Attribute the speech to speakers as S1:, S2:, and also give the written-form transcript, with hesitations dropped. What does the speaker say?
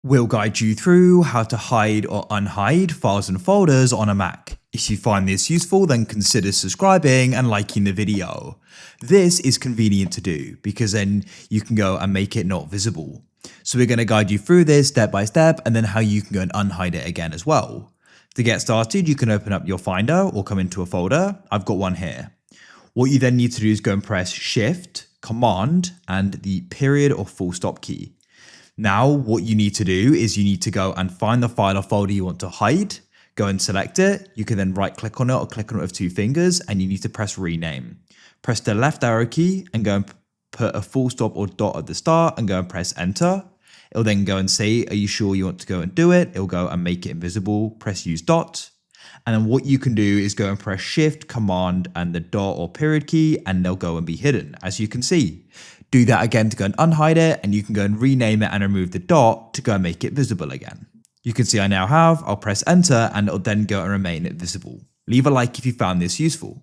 S1: We'll guide you through how to hide or unhide files and folders on a Mac. If you find this useful, then consider subscribing and liking the video. This is convenient to do because then you can go and make it not visible. So we're going to guide you through this step by step and then how you can go and unhide it again as well. To get started, you can open up your Finder or come into a folder. I've got one here. What you then need to do is go and press Shift, Command, and the period or full stop key. Now, what you need to do is you need to go and find the file or folder you want to hide, go and select it. You can then right click on it or click on it with two fingers and you need to press rename. Press the left arrow key and go and put a full stop or dot at the start and go and press enter. It'll then go and say, are you sure you want to go and do it? It'll go and make it invisible, press use dot. And then what you can do is go and press Shift, Command, and the dot or period key, and they'll go and be hidden, as you can see. Do that again to go and unhide it, and you can go and rename it and remove the dot to go and make it visible again. You can see I now have, I'll press enter, and it'll then go and remain visible. Leave a like if you found this useful.